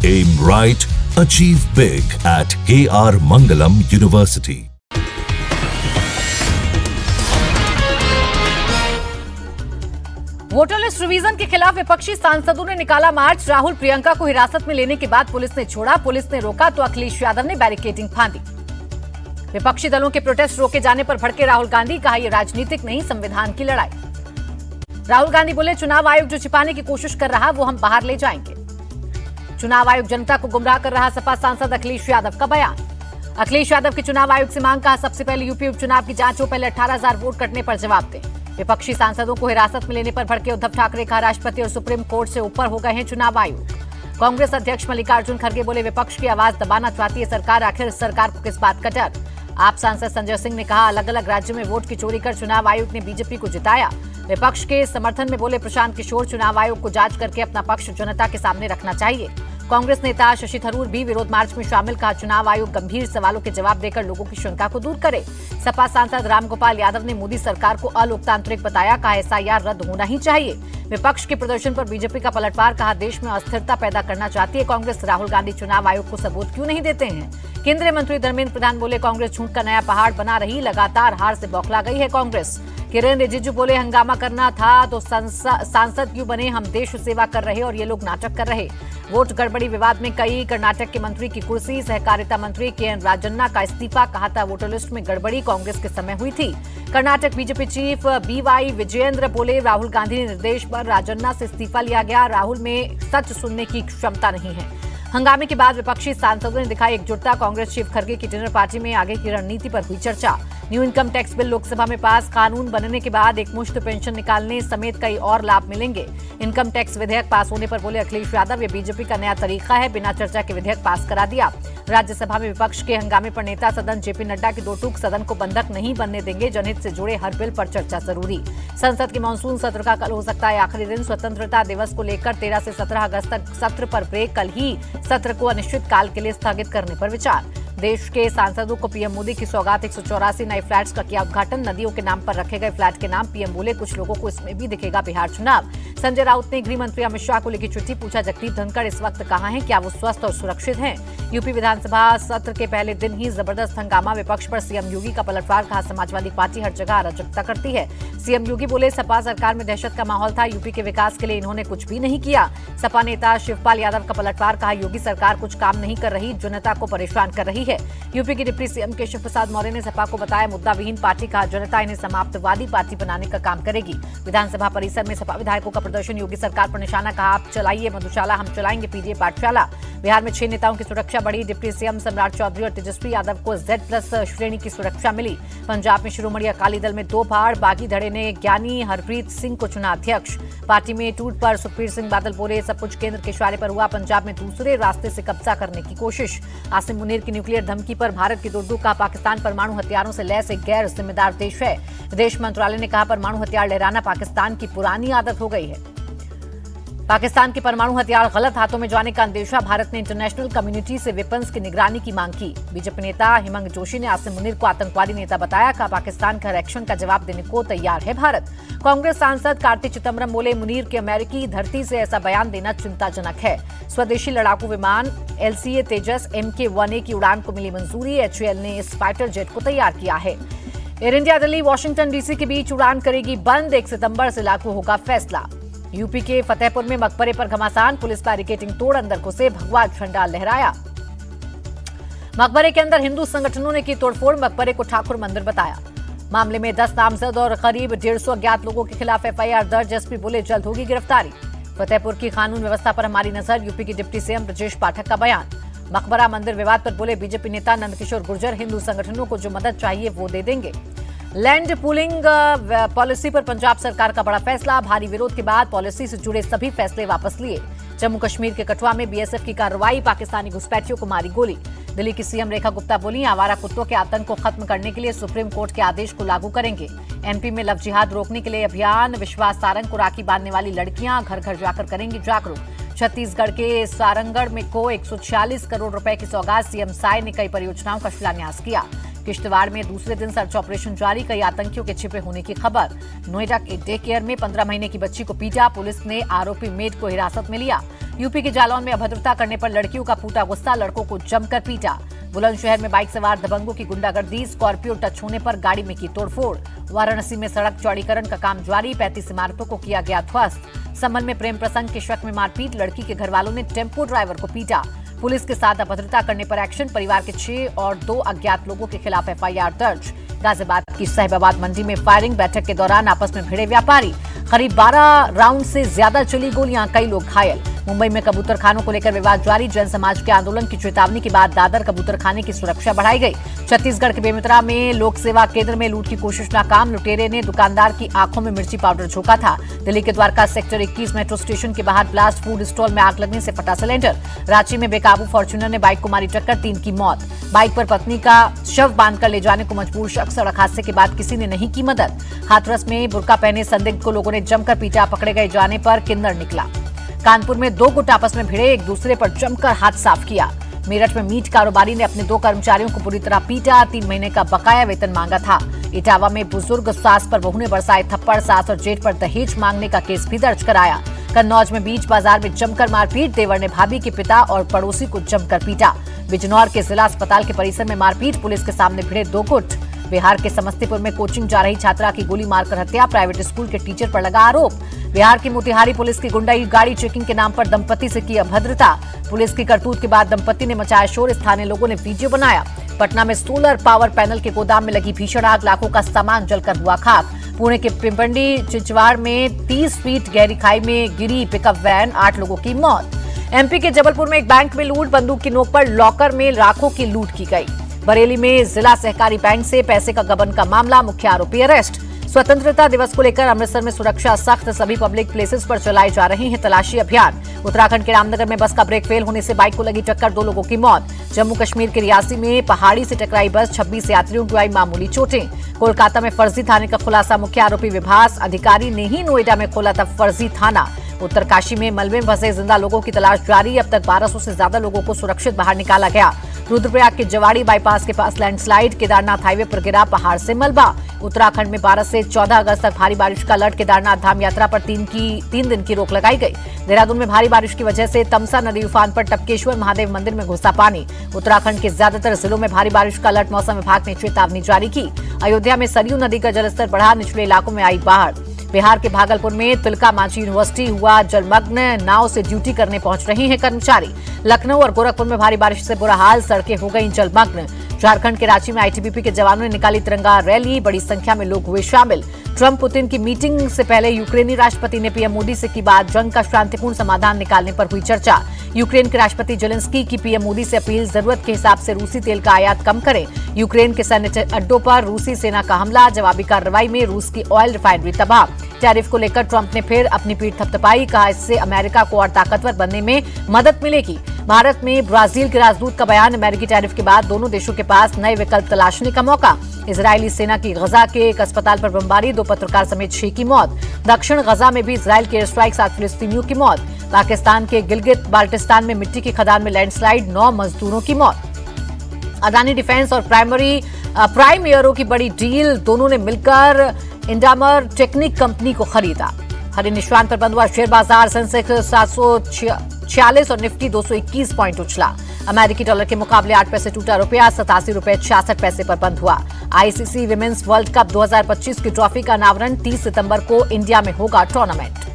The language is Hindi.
Aim right, achieve big at KR Mangalam University. Voter list revision के खिलाफ विपक्षी सांसदों ने निकाला मार्च। राहुल प्रियंका को हिरासत में लेने के बाद पुलिस ने छोड़ा, पुलिस ने रोका तो अखिलेश यादव ने बैरिकेडिंग फांदी। विपक्षी दलों के प्रोटेस्ट रोके जाने पर भड़के राहुल गांधी, कहा यह राजनीतिक नहीं संविधान की लड़ाई। राहुल गांधी बोले चुनाव आयोग जो छिपाने की कोशिश कर रहा वो हम बाहर ले जाएंगे। चुनाव आयोग जनता को गुमराह कर रहा, सपा सांसद अखिलेश यादव का बयान। अखिलेश यादव की चुनाव आयोग से मांग, कहा सबसे पहले यूपी उपचुनाव की जांच हो, पहले 18,000 वोट कटने पर जवाब दें। विपक्षी सांसदों को हिरासत में लेने पर भड़के उद्धव ठाकरे, कहा राष्ट्रपति और सुप्रीम कोर्ट से ऊपर हो गए हैं चुनाव आयोग। कांग्रेस अध्यक्ष मल्लिकार्जुन खड़गे बोले विपक्ष की आवाज दबाना चाहती है सरकार, आखिर सरकार को किस बात का डर। आप सांसद संजय सिंह ने कहा अलग अलग राज्यों में वोट की चोरी कर चुनाव आयोग ने बीजेपी को जिताया। विपक्ष के समर्थन में बोले प्रशांत किशोर, चुनाव आयोग को जांच करके अपना पक्ष जनता के सामने रखना चाहिए। कांग्रेस नेता शशि थरूर भी विरोध मार्च में शामिल, कहा चुनाव आयोग गंभीर सवालों के जवाब देकर लोगों की शंका को दूर करे। सपा सांसद रामगोपाल यादव ने मोदी सरकार को अलोकतांत्रिक बताया, कहा एसआईआर रद्द होना ही चाहिए। विपक्ष के प्रदर्शन पर बीजेपी का पलटवार, कहा देश में अस्थिरता पैदा करना चाहती है कांग्रेस, राहुल गांधी चुनाव आयोग को सबूत क्यों नहीं देते हैं। केंद्रीय मंत्री धर्मेंद्र प्रधान बोले कांग्रेस झूठ का नया पहाड़ बना रही, लगातार हार से बौखला गई है कांग्रेस। किरेन रिजिजू बोले हंगामा करना था तो सांसद क्यों बने, हम देश सेवा कर रहे और ये लोग नाटक कर रहे। वोट गड़बड़ी विवाद में कई कर्नाटक के मंत्री की कुर्सी, सहकारिता मंत्री केएन राजन्ना का इस्तीफा, कहा था वोटर लिस्ट में गड़बड़ी कांग्रेस के समय हुई थी। Karnataka BJP chief BY Vijayendra बोले राहुल गांधी के निर्देश पर राजन्ना से इस्तीफा लिया गया, राहुल में सच सुनने की क्षमता नहीं है। हंगामे के बाद विपक्षी सांसदों ने दिखाई एकजुटता, कांग्रेस चीफ खड़गे की डिनर पार्टी में आगे की रणनीति पर हुई चर्चा। New income tax bill Lok Sabha में पास, कानून बनने के बाद एक मुश्त पेंशन निकालने समेत कई और लाभ मिलेंगे। इनकम टैक्स विधेयक पास होने पर बोले अखिलेश यादव, ये बीजेपी का नया तरीका है, बिना चर्चा के विधेयक पास करा दिया। राज्यसभा में विपक्ष के हंगामे पर नेता सदन जेपी नड्डा की दो टूक, सदन को बंधक नहीं बनने देंगे, जनहित से जुड़े हर बिल पर चर्चा जरूरी। संसद के मानसून सत्र का कल हो सकता है आखिरी दिन, स्वतंत्रता दिवस को लेकर 13 से 17 अगस्त तक सत्र पर ब्रेक, कल ही सत्र को अनिश्चित काल के लिए स्थगित करने पर विचार। देश के सांसदों को पीएम मोदी की सौगात, 184 नए फ्लैट्स का किया उद्घाटन, नदियों के नाम पर रखे गए फ्लैट के नाम, पीएम बोले कुछ लोगों को इसमें भी दिखेगा बिहार चुनाव। संजय राउत ने गृह मंत्री अमित शाह को लिखी चिट्ठी, पूछा जगदीप धनखड़ इस वक्त कहां हैं, क्या वो स्वस्थ और सुरक्षित हैं। यूपी विधानसभा सत्र के पहले दिन ही जबरदस्त हंगामा, विपक्ष पर सीएम योगी का पलटवार, कहा समाजवादी पार्टी हर जगह अराजकता करती है। सीएम योगी बोले सपा सरकार में दहशत का माहौल था, यूपी के विकास के लिए इन्होंने कुछ भी नहीं किया। सपा नेता शिवपाल यादव का पलटवार, कहा योगी सरकार कुछ काम नहीं कर रही, जनता को परेशान कर रही है। यूपी के डिप्टी सीएम केशव प्रसाद मौर्य ने सपा को बताया मुद्दा विहीन पार्टी, कहा जनता इन्हें समाप्तवादी पार्टी बनाने का काम करेगी। विधानसभा परिसर में सपा विधायकों का प्रदर्शन, योगी सरकार पर निशाना, कहा आप चलाइए मधुशाला, हम चलाएंगे पीडीए पाठशाला। बिहार में 6 नेताओं की सुरक्षा बढ़ी, डिप्टी सीएम सम्राट चौधरी और तेजस्वी यादव को Z+ श्रेणी की सुरक्षा मिली। पंजाब में शिरोमणि अकाली दल में 2 फाड़, बागी धड़े ने ज्ञानी हरप्रीत सिंह को चुना अध्यक्ष। पार्टी में टूट पर सुखबीर सिंह बादल बोले सब कुछ केंद्र के इशारे पर हुआ, पंजाब में दूसरे रास्ते से कब्जा करने की कोशिश। आसिम मुनीर की न्यूक्लियर धमकी पर भारत की दुर्दू, का पाकिस्तान परमाणु हथियारों से लैस एक गैर जिम्मेदार देश है। विदेश मंत्रालय ने कहा परमाणु हथियार लहराना पाकिस्तान की पुरानी आदत हो गई है। पाकिस्तान के परमाणु हथियार गलत हाथों में जाने का अंदेशा, भारत ने इंटरनेशनल कम्युनिटी से वेपन्स की निगरानी की मांग की। बीजेपी नेता हिमंग जोशी ने आसिम मुनीर को आतंकवादी नेता बताया, कहा पाकिस्तान के हर एक्शन का जवाब देने को तैयार है भारत। कांग्रेस सांसद कार्ति चिदम्बरम बोले मुनीर के अमेरिकी धरती से ऐसा बयान देना चिंताजनक है। स्वदेशी लड़ाकू विमान LCA तेजस MK-1A की उड़ान को मिली मंजूरी, HAL ने इस फाइटर जेट को तैयार किया है। Air India Delhi Washington DC के बीच उड़ान करेगी बंद, 1 सितंबर से लागू होगा फैसला। यूपी के फतेहपुर में मकबरे पर घमासान, पुलिस बैरिकेडिंग तोड़ अंदर घुसे, भगवा झंडा लहराया। मकबरे के अंदर हिंदू संगठनों ने की तोड़फोड़, मकबरे को ठाकुर मंदिर बताया। मामले में 10 नामजद और करीब 150 अज्ञात लोगों के खिलाफ FIR दर्ज, एसपी बोले जल्द होगी गिरफ्तारी। फतेहपुर की कानून व्यवस्था पर हमारी नजर, यूपी के डिप्टी सीएम ब्रजेश पाठक का बयान। मकबरा मंदिर विवाद पर बोले बीजेपी नेता नंदकिशोर गुर्जर, हिंदू संगठनों को जो मदद चाहिए वो दे देंगे। लैंड पूलिंग पॉलिसी पर पंजाब सरकार का बड़ा फैसला, भारी विरोध के बाद पॉलिसी से जुड़े सभी फैसले वापस लिए। जम्मू कश्मीर के कठुआ में BSF की कार्रवाई, पाकिस्तानी घुसपैठियों को मारी गोली। दिल्ली की सीएम रेखा गुप्ता बोली आवारा कुत्तों के आतंक को खत्म करने के लिए सुप्रीम कोर्ट के आदेश को लागू करेंगे। MP में लव जिहाद रोकने के लिए अभियान, विश्वास सारंग को राखी बांधने वाली लड़कियां घर घर जाकर करेंगी जागरूक। छत्तीसगढ़ के सारंगढ़ में को 146 करोड़ रुपए की सौगात, CM साय ने कई परियोजनाओं का शिलान्यास किया। किश्तवाड़ में दूसरे दिन सर्च ऑपरेशन जारी, कई आतंकियों के छिपे होने की खबर। नोएडा के डे केयर में 15 महीने की बच्ची को पीटा, पुलिस ने आरोपी मेड को हिरासत में लिया। यूपी के जालौन में अभद्रता करने पर लड़कियों का फूटा गुस्सा, लड़कों को जमकर पीटा। बुलंदशहर में बाइक सवार दबंगों की गुंडागर्दी, स्कॉर्पियो टच होने पर गाड़ी में की तोड़फोड़। वाराणसी में सड़क चौड़ीकरण का काम जारी, 35 इमारतों को किया गया ध्वस्त। संभल में प्रेम प्रसंग के शक में मारपीट, लड़की के घर वालों ने टेम्पो ड्राइवर को पीटा। पुलिस के साथ अभद्रता करने पर एक्शन, परिवार के 6 और 2 अज्ञात लोगों के खिलाफ एफआईआर दर्ज। गाजियाबाद की साहिबाबाद मंडी में फायरिंग, बैठक के दौरान आपस में भिड़े व्यापारी, करीब 12 राउंड से ज्यादा चली गोलियां, कई लोग घायल। मुंबई में कबूतर खानों को लेकर विवाद जारी, जैन समाज के आंदोलन की चेतावनी के बाद दादर कबूतर खाने की सुरक्षा बढ़ाई गई। छत्तीसगढ़ के बेमेतरा में लोक सेवा केंद्र में लूट की कोशिश नाकाम, लुटेरे ने दुकानदार की आंखों में मिर्ची पाउडर झोंका था। दिल्ली के द्वारका सेक्टर 21 मेट्रो स्टेशन के बाहर ब्लास्ट, फूड स्टॉल में आग लगने से फटा सिलेंडर। रांची में बेकाबू फॉर्च्यूनर ने बाइक को मारी टक्कर, 3 की मौत। बाइक पर पत्नी का शव बांधकर ले जाने को मजबूर शख्स, सड़क हादसे के बाद किसी ने नहीं की मदद। हाथरस में बुर्का पहने संदिग्ध को लोगों ने जमकर पीटा, पकड़े गए जाने पर किन्नर निकला। कानपुर में 2 गुट आपस में भिड़े, एक दूसरे पर जमकर हाथ साफ किया। मेरठ में मीट कारोबारी ने अपने 2 कर्मचारियों को बुरी तरह पीटा, 3 महीने का बकाया वेतन मांगा था। इटावा में बुजुर्ग सास पर बहू ने बरसाए थप्पड़, सास और जेठ पर दहेज मांगने का केस भी दर्ज कराया। कन्नौज में बीच बाजार में जमकर मारपीट, देवर ने भाभी के पिता और पड़ोसी को जमकर पीटा। बिजनौर के जिला अस्पताल के परिसर में मारपीट, पुलिस के सामने भिड़े 2 गुट। बिहार के समस्तीपुर में कोचिंग जा रही छात्रा की गोली मारकर हत्या, प्राइवेट स्कूल के टीचर पर लगा आरोप। बिहार की मोतिहारी पुलिस की गुंडाई, गाड़ी चेकिंग के नाम पर दंपति से की अभद्रता। पुलिस की करतूत के बाद दंपति ने मचाया शोर, स्थानीय लोगों ने वीडियो बनाया। पटना में सोलर पावर पैनल के गोदाम में लगी भीषण आग, लाखों का सामान जलकर हुआ खाक। पुणे के पिंपंडी चिंचवाड़ में 30 फीट गहरी खाई में गिरी पिकअप वैन, 8 लोगों की मौत। एमपी के जबलपुर में एक बैंक में लूट, बंदूक की नोक पर लॉकर में लाखों की लूट की गई। बरेली में जिला सहकारी बैंक से पैसे का गबन का मामला, मुख्य आरोपी अरेस्ट। स्वतंत्रता दिवस को लेकर अमृतसर में सुरक्षा सख्त, सभी पब्लिक प्लेसेस पर चलाए जा रहे हैं तलाशी अभियान। उत्तराखंड के रामनगर में बस का ब्रेक फेल होने से बाइक को लगी टक्कर, 2 लोगों की मौत। जम्मू कश्मीर के रियासी में पहाड़ी से टकराई बस, 26 यात्रियों को आई मामूली चोटें। कोलकाता में फर्जी थाने का खुलासा, मुख्य आरोपी विभास अधिकारी ने ही नोएडा में खोला था फर्जी थाना। उत्तरकाशी में मलबे में फंसे जिंदा लोगों की तलाश जारी, अब तक 1200 से ज्यादा लोगों को सुरक्षित बाहर निकाला गया। रुद्रप्रयाग के जवाड़ी बाईपास के पास लैंडस्लाइड, केदारनाथ हाईवे पर गिरा पहाड़ से मलबा। उत्तराखंड में 12 से 14 अगस्त तक भारी बारिश का अलर्ट, केदारनाथ धाम यात्रा पर 3 दिन की रोक लगाई गई। देहरादून में भारी बारिश की वजह से तमसा नदी उफान पर, टपकेश्वर महादेव मंदिर में घुसा पानी। उत्तराखंड के ज्यादातर जिलों में भारी बारिश का अलर्ट, मौसम विभाग ने चेतावनी जारी की। अयोध्या में सरयू नदी का जलस्तर बढ़ा, निचले इलाकों में आई बाढ़। बिहार के भागलपुर में तिलका मांझी यूनिवर्सिटी हुआ जलमग्न, नाव से ड्यूटी करने पहुंच रहे हैं कर्मचारी। लखनऊ और गोरखपुर में भारी बारिश से बुरा हाल, सड़कें हो गई जलमग्न। झारखंड के रांची में आईटीबीपी के जवानों ने निकाली तिरंगा रैली, बड़ी संख्या में लोग हुए शामिल। ट्रंप पुतिन की मीटिंग से पहले यूक्रेनी राष्ट्रपति ने पीएम मोदी से की बात, जंग का शांतिपूर्ण समाधान निकालने पर हुई चर्चा। यूक्रेन के राष्ट्रपति जेलेंस्की की पीएम मोदी से अपील, जरूरत के हिसाब से रूसी तेल का आयात कम करें। यूक्रेन के सैन्य अड्डों पर रूसी सेना का हमला, जवाबी कार्रवाई में रूस की ऑयल रिफाइनरी तबाह। टैरिफ को लेकर ट्रंप ने फिर अपनी पीठ थपथपाई, कहा इससे अमेरिका को और ताकतवर बनने में मदद मिलेगी। भारत में ब्राजील के राजदूत का बयान, अमेरिकी टैरिफ के बाद दोनों देशों के पास नए विकल्प तलाशने का मौका। इजरायली सेना की गजा के एक अस्पताल पर बमबारी, 2 पत्रकार समेत 6 की मौत। दक्षिण गजा में भी इजरायल के एयर स्ट्राइक, 7 फिलिस्तीनियों की मौत। पाकिस्तान के गिलगित बाल्टिस्तान में मिट्टी की खदान में लैंडस्लाइड, 9 मजदूरों की मौत। अदानी डिफेंस और प्राइम एयरो की बड़ी डील, दोनों ने मिलकर इंडामर टेक्निक कंपनी को खरीदा। हरे निशान पर बंद हुआ शेयर बाजार, सेंसेक्स 746 और निफ्टी 221 पॉइंट उछला। अमेरिकी डॉलर के मुकाबले 8 पैसे टूटा रुपया, 87 रुपए 66 पैसे पर बंद हुआ। आईसीसी विमेंस वर्ल्ड कप 2025 की ट्रॉफी का अनावरण 30 सितंबर को इंडिया में होगा टूर्नामेंट।